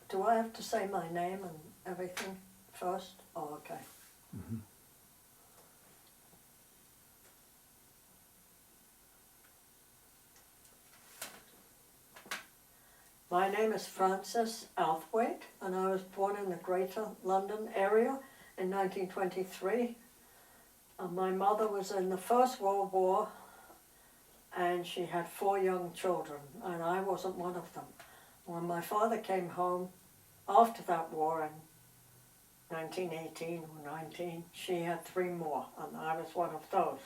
Do I have to say my name and everything first? Oh, okay. Mm-hmm. My name is Frances Outhwaite, and I was born in the Greater London area in 1923. My mother was in the First World War, and she had 4 young children, and I wasn't one of them. When my father came home after that war in 1918 or 19, she had 3 more, and I was one of those.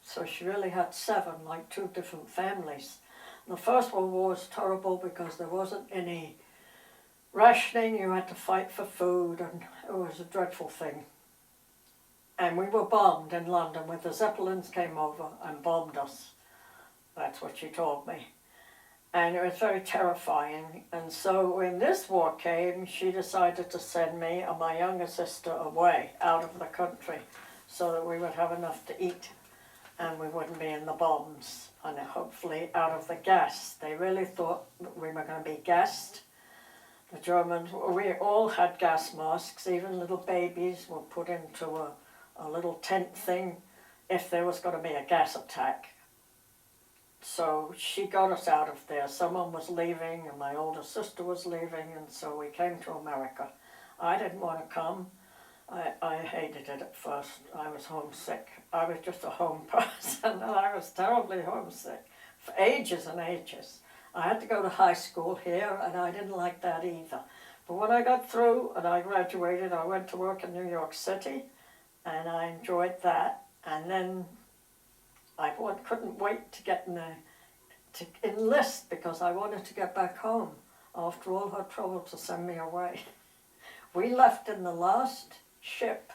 So she really had 7, like 2 different families. The First World War was terrible because there wasn't any rationing. You had to fight for food, and it was a dreadful thing. And we were bombed in London when the Zeppelins came over and bombed us. That's what she told me. And it was very terrifying. And so when this war came, she decided to send me and my younger sister away out of the country so that we would have enough to eat and we wouldn't be in the bombs and hopefully out of the gas. They really thought that we were going to be gassed. The Germans, we all had gas masks. Even little babies were put into a little tent thing if there was going to be a gas attack. So she got us out of there. Someone was leaving and my older sister was leaving, and so we came to America. I didn't want to come. I hated it at first. I was homesick. I was just a home person and I was terribly homesick for ages and ages. I had to go to high school here and I didn't like that either. But when I got through and I graduated, I went to work in New York City and I enjoyed that. And then I couldn't wait to get to enlist because I wanted to get back home after all her trouble to send me away. We left in the last ship,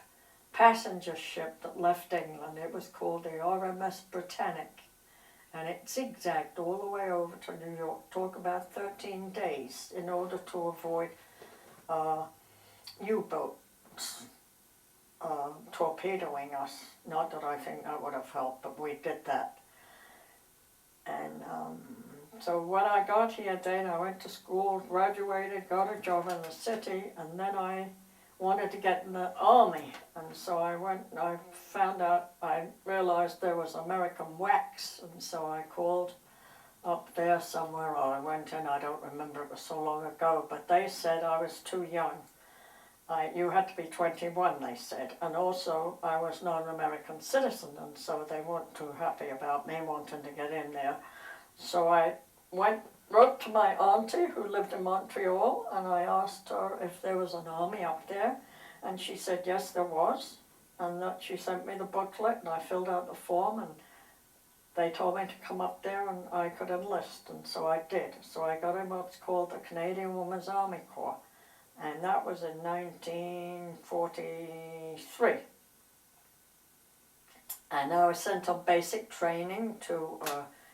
passenger ship that left England. It was called the RMS Britannic, and it zigzagged all the way over to New York. Took about 13 days in order to avoid U-boats torpedoing us. Not that I think that would have helped, but we did that. And so when I got here then, I went to school, graduated, got a job in the city, and then I wanted to get in the army. And so I went and I found out, I realized there was American wax, and so I called up there somewhere, or I went in, I don't remember, it was so long ago, but they said I was too young. You had to be 21, they said, and also I was not an American citizen, and so they weren't too happy about me wanting to get in there. So I wrote to my auntie who lived in Montreal, and I asked her if there was an army up there, and she said yes there was, and that she sent me the booklet, and I filled out the form, and they told me to come up there and I could enlist, and so I did. So I got in what's called the Canadian Women's Army Corps. And that was in 1943. And I was sent on basic training to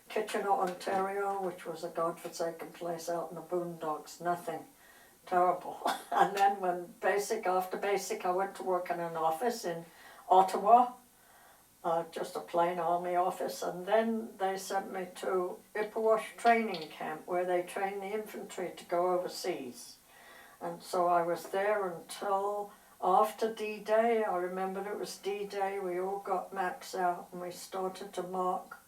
Kitchener, Ontario, which was a godforsaken place out in the boondocks. Nothing. Terrible. And then after basic, I went to work in an office in Ottawa, just a plain army office. And then they sent me to Ipperwash training camp, where they trained the infantry to go overseas. And so I was there until after D-Day. I remember it was D-Day. We all got maps out and we started to mark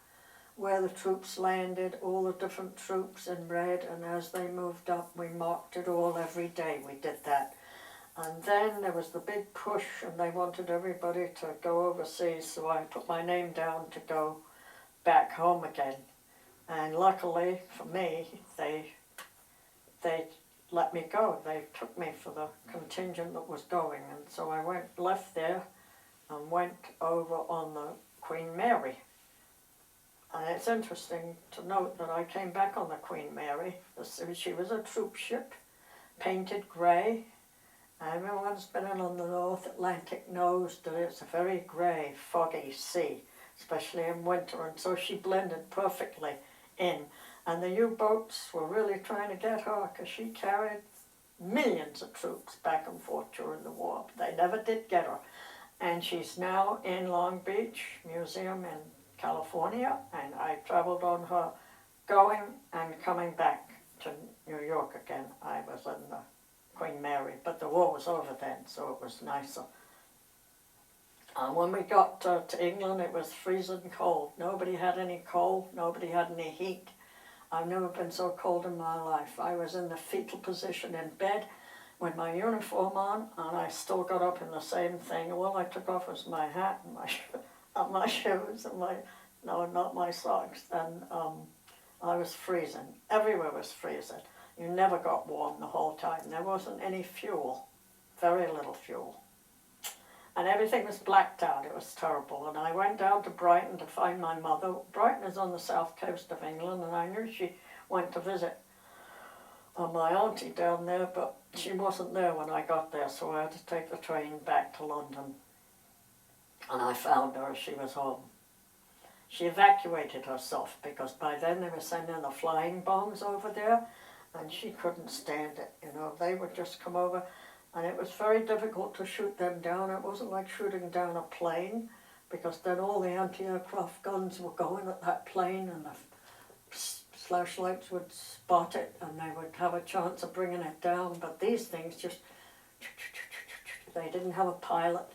where the troops landed, all the different troops in red, and as they moved up we marked it all every day. We did that. And then there was the big push and they wanted everybody to go overseas, so I put my name down to go back home again. And luckily for me, they let me go. They took me for the contingent that was going, and so I left there and went over on the Queen Mary. And it's interesting to note that I came back on the Queen Mary. She was a troop ship, painted grey. Everyone who's been in on the North Atlantic knows that it's a very grey, foggy sea, especially in winter, and so she blended perfectly in. And the U-boats were really trying to get her because she carried millions of troops back and forth during the war. They never did get her. And she's now in Long Beach Museum in California, and I traveled on her going and coming back to New York again. I was in the was over then, so it was nicer. And when we got to England, it was freezing cold. Nobody had any cold, nobody had any heat. I've never been so cold in my life. I was in the fetal position in bed with my uniform on, and I still got up in the same thing. All I took off was my hat and my shoes and no, not my socks. And I was freezing. Everywhere was freezing. You never got warm the whole time. There wasn't any fuel, very little fuel. And everything was blacked out. It was terrible. And I went down to Brighton to find my mother. Brighton is on the south coast of England, and I knew she went to visit my auntie down there, but she wasn't there when I got there, so I had to take the train back to London. And I found her. She was home. She evacuated herself because by then they were sending the flying bombs over there, and she couldn't stand it. You know, they would just come over. And it was very difficult to shoot them down. It wasn't like shooting down a plane, because then all the anti-aircraft guns were going at that plane, and the flashlights would spot it, and they would have a chance of bringing it down. But these things just, they didn't have a pilot,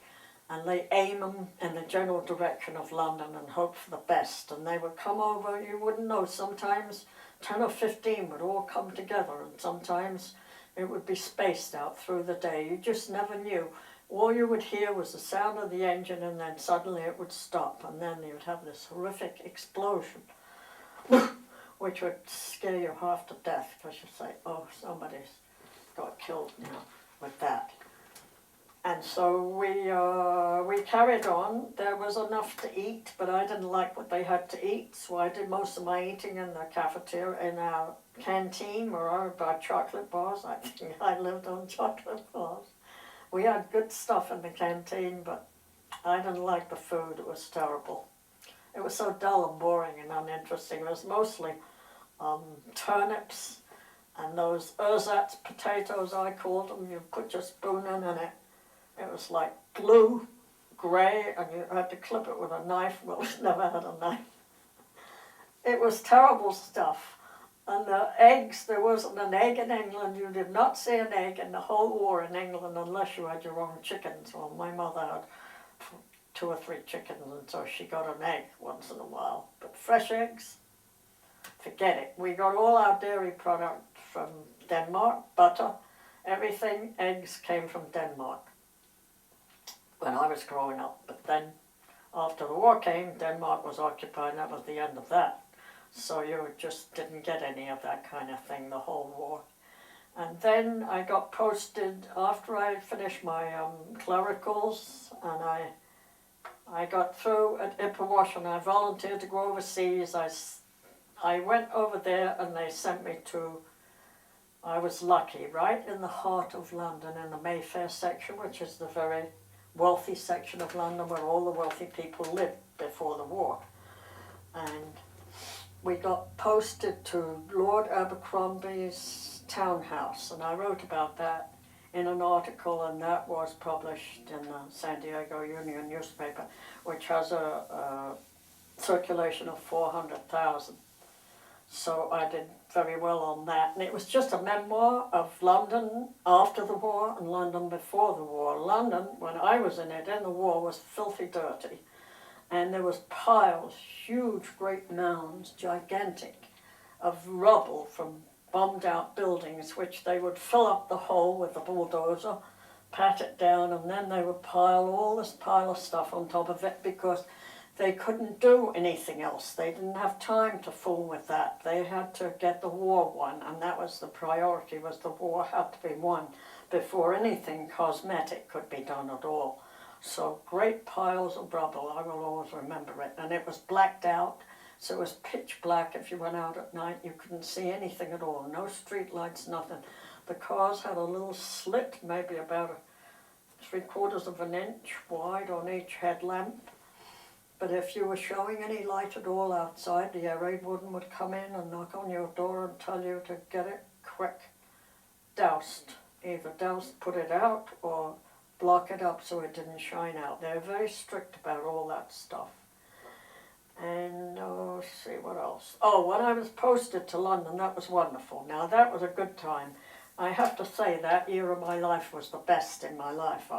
and they aim them in the general direction of London and hope for the best. And they would come over, you wouldn't know, sometimes 10 or 15 would all come together, and sometimes it would be spaced out through the day. You just never knew. All you would hear was the sound of the engine, and then suddenly it would stop, and then you would have this horrific explosion, which would scare you half to death, because you say, oh, somebody's got killed now with that. And so we carried on. There was enough to eat, but I didn't like what they had to eat, so I did most of my eating in the cafeteria, in our canteen, where I would buy chocolate bars. I think I lived on chocolate bars. We had good stuff in the canteen, but I didn't like the food. It was terrible. It was so dull and boring and uninteresting. It was mostly turnips and those ersatz potatoes, I called them. You put your spoon in, and it was like blue, grey, and you had to clip it with a knife. Well, we never had a knife. It was terrible stuff. And the eggs, there wasn't an egg in England. You did not see an egg in the whole war in England unless you had your own chickens. Well, my mother had 2 or 3 chickens, and so she got an egg once in a while. But fresh eggs, forget it. We got all our dairy product from Denmark, butter, everything, eggs came from Denmark when I was growing up. But then after the war came, Denmark was occupied, and that was the end of that. So you just didn't get any of that kind of thing the whole war. And then I got posted, after I finished my clericals, and I got through at Ipswich, and I volunteered to go overseas. I went over there, and they sent me to, I was lucky, right in the heart of London, in the Mayfair section, which is the very wealthy section of London where all the wealthy people lived before the war. And we got posted to Lord Abercrombie's townhouse, and I wrote about that in an article, and that was published in the San Diego Union newspaper, which has a circulation of 400,000. So I did very well on that, and it was just a memoir of London after the war and London before the war. London, when I was in it, in the war, was filthy dirty. And there was piles, huge, great mounds, gigantic, of rubble from bombed out buildings, which they would fill up the hole with the bulldozer, pat it down, and then they would pile all this pile of stuff on top of it, because they couldn't do anything else. They didn't have time to fool with that. They had to get the war won, and that was the priority, was the war had to be won before anything cosmetic could be done at all. So great piles of rubble, I will always remember it. And it was blacked out, so it was pitch black. If you went out at night, you couldn't see anything at all. No street lights, nothing. The cars had a little slit, maybe about 3/4 of an inch wide on each headlamp. But if you were showing any light at all outside, the air raid warden would come in and knock on your door and tell you to get it quick doused. Either doused, put it out, or block it up so it didn't shine out. They're very strict about all that stuff. And let's see what else. Oh, when I was posted to London, that was wonderful. Now that was a good time. I have to say that year of my life was the best in my life.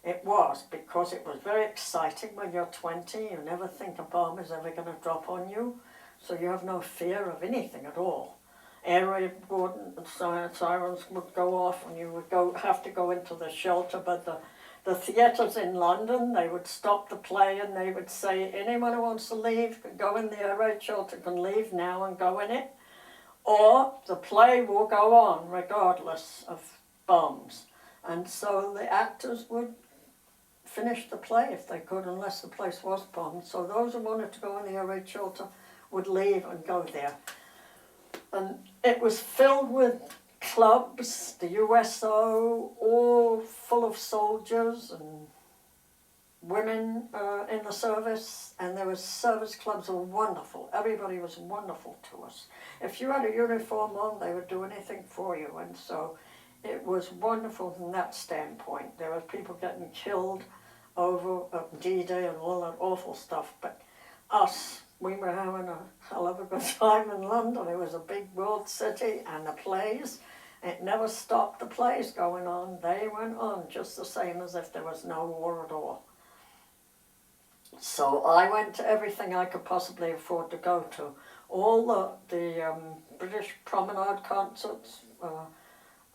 It was, because it was very exciting. When you're 20, you never think a bomb is ever going to drop on you, so you have no fear of anything at all. Air raid warden and sirens would go off, and you would have to go into the shelter. But the theatres in London, they would stop the play and they would say, anyone who wants to leave can go in the air raid shelter, can leave now and go in it, or the play will go on regardless of bombs. And so the actors would finish the play if they could, unless the place was bombed. So those who wanted to go in the air raid shelter would leave and go there. And it was filled with clubs, the USO, all full of soldiers and women in the service, and there was service clubs were wonderful. Everybody was wonderful to us. If you had a uniform on, they would do anything for you, and so it was wonderful from that standpoint. There were people getting killed over D-Day and all that awful stuff, but us, we were having a hell of a good time in London. It was a big world city, and the plays, it never stopped the plays going on. They went on just the same as if there was no war at all. So I went to everything I could possibly afford to go to. All the British Promenade concerts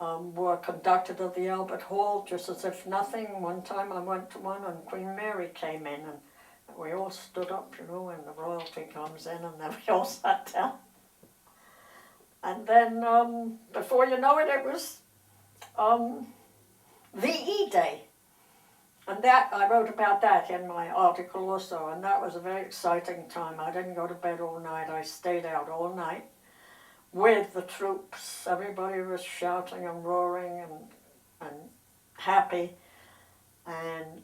were conducted at the Albert Hall, just as if nothing. One time I went to one and Queen Mary came in, and we all stood up, you know, when the royalty comes in, and then we all sat down. And then, before you know it, it was VE Day. And that, I wrote about that in my article also, and that was a very exciting time. I didn't go to bed all night, I stayed out all night with the troops. Everybody was shouting and roaring and happy. And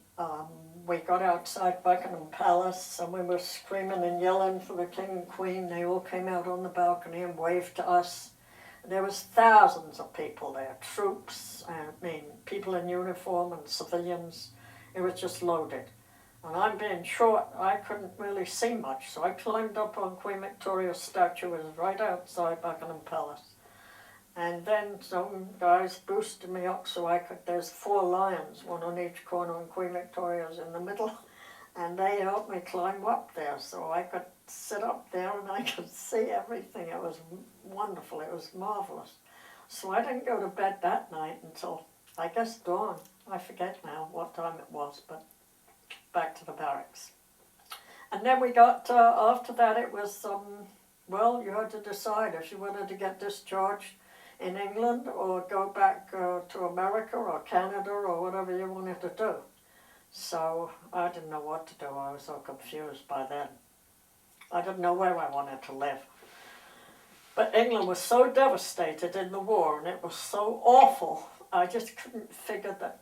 we got outside Buckingham Palace, and we were screaming and yelling for the King and Queen. They all came out on the balcony and waved to us. There was thousands of people there, troops, people in uniform and civilians. It was just loaded. And I'm being short, I couldn't really see much, so I climbed up on Queen Victoria's statue. It was right outside Buckingham Palace. And then some guys boosted me up so I could, there's 4 lions, one on each corner, and Queen Victoria's in the middle. And they helped me climb up there so I could sit up there and I could see everything. It was wonderful, it was marvelous. So I didn't go to bed that night until, I guess, dawn. I forget now what time it was, but back to the barracks. And then we got, after that it was, well, you had to decide if you wanted to get discharged in England or go back to America or Canada or whatever you wanted to do. So I didn't know what to do. I was so confused by then. I didn't know where I wanted to live. But England was so devastated in the war, and it was so awful, I just couldn't figure that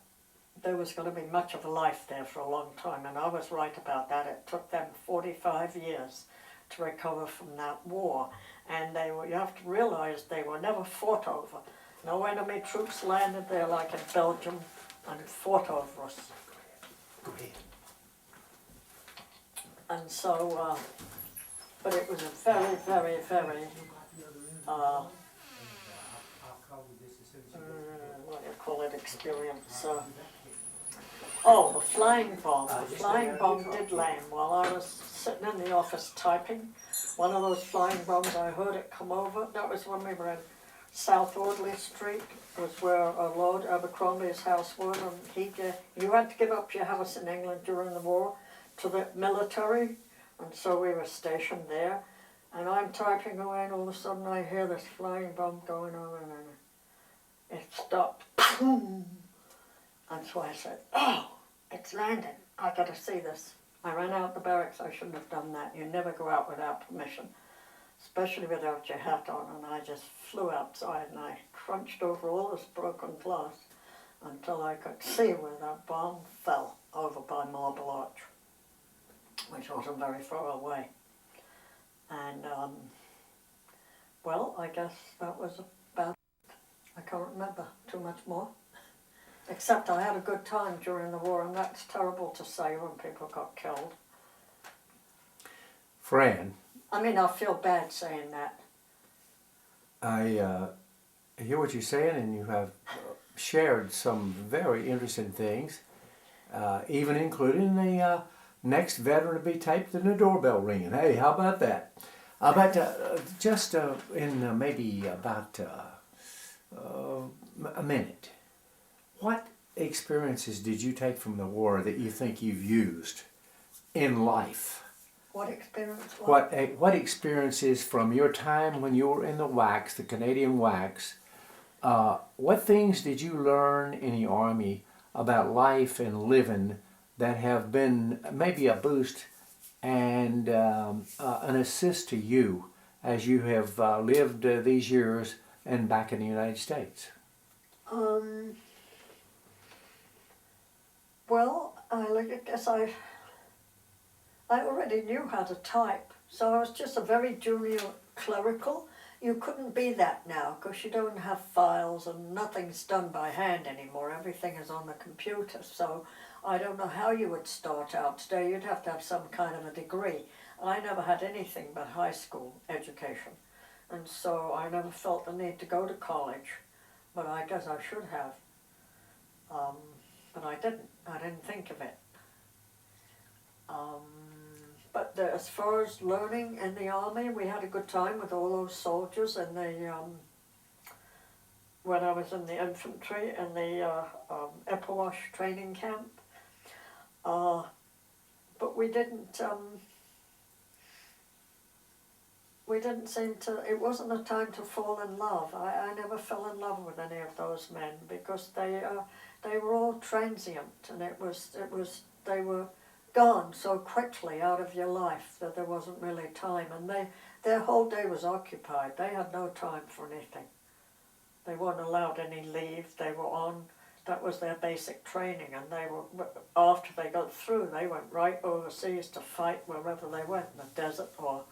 there was going to be much of a life there for a long time, and I was right about that. It took them 45 years to recover from that war, and you have to realize they were never fought over. No enemy troops landed there like in Belgium and fought over us. And so, but it was a very, very, very, what do you call it, experience. Oh, the flying bomb. The flying bomb did land while I was sitting in the office typing. One of those flying bombs, I heard it come over. That was when we were in South Audley Street, was where Lord Abercrombie's house was. And you had to give up your house in England during the war to the military, and so we were stationed there. And I'm typing away, and all of a sudden I hear this flying bomb going on, and it stopped. Boom! And so I said, oh, it's landing. I got to see this. I ran out the barracks. I shouldn't have done that. You never go out without permission, especially without your hat on. And I just flew outside and I crunched over all this broken glass until I could see where that bomb fell over by Marble Arch, which wasn't very far away. And, well, I guess that was about it. I can't remember too much more. Except I had a good time during the war, and that's terrible to say when people got killed. Fran. I mean, I feel bad saying that. hear what you're saying, and you have shared some very interesting things, even including the next veteran to be taped and the doorbell ringing. Hey, how about that? But just in maybe about a minute, what experiences did you take from the war that you think you've used in life? What experience? What experiences from your time when you were in the WACs, the Canadian WACs, what things did you learn in the Army about life and living that have been maybe a boost and an assist to you as you have lived these years and back in the United States? Well, I guess I already knew how to type, so I was just a very junior clerical. You couldn't be that now because you don't have files and nothing's done by hand anymore. Everything is on the computer, so I don't know how you would start out today. You'd have to have some kind of a degree. I never had anything but high school education, and so I never felt the need to go to college, but I guess I should have. But I didn't. I didn't think of it. But as far as learning in the Army, we had a good time with all those soldiers in the, when I was in the infantry in the Ipperwash training camp. But we didn't seem to, it wasn't a time to fall in love. I never fell in love with any of those men because they were all transient, and they were gone so quickly out of your life that there wasn't really time, and their whole day was occupied. They had no time for anything. They weren't allowed any leave. They were on, that was their basic training, and they were, after they got through, they went right overseas to fight wherever they went, in the desert or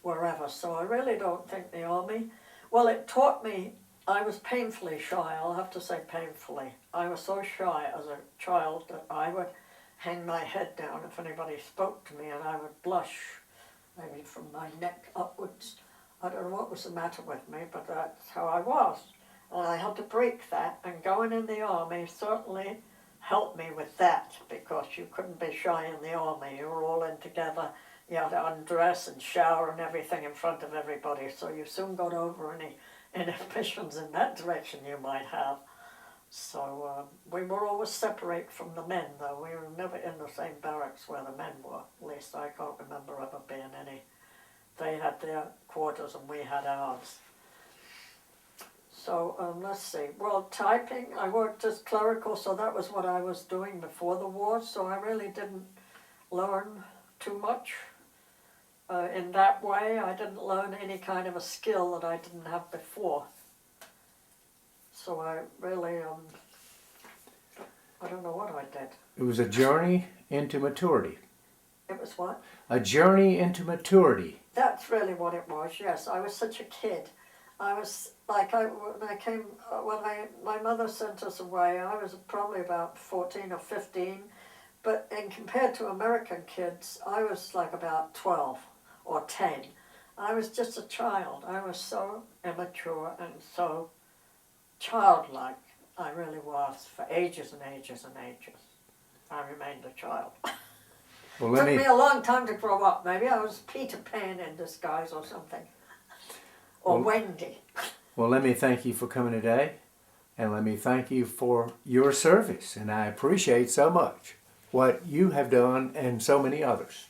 wherever. So I really don't think the Army, well, it taught me, I was painfully shy, I'll have to say painfully. I was so shy as a child that I would hang my head down if anybody spoke to me, and I would blush, maybe from my neck upwards. I don't know what was the matter with me, but that's how I was. And I had to break that, and going in the Army certainly helped me with that, because you couldn't be shy in the Army. You were all in together. You had to undress and shower and everything in front of everybody, so you soon got over any inhibitions in that direction you might have. So we were always separate from the men, though. We were never in the same barracks where the men were. At least I can't remember ever being any. They had their quarters and we had ours. So let's see. Well, typing, I worked as clerical, so that was what I was doing before the war, so I really didn't learn too much in that way. I didn't learn any kind of a skill that I didn't have before. So I really, I don't know what I did. It was a journey into maturity. It was what? A journey into maturity. That's really what it was, yes. I was such a kid. I was, like, my mother sent us away, I was probably about 14 or 15, but compared to American kids, I was like about 12 or 10. I was just a child. I was so immature and so childlike. I really was for ages and ages and ages. I remained a child. Well, took me a long time to grow up. Maybe I was Peter Pan in disguise or something. Or Wendy. Well, let me thank you for coming today, and let me thank you for your service. And I appreciate so much what you have done and so many others.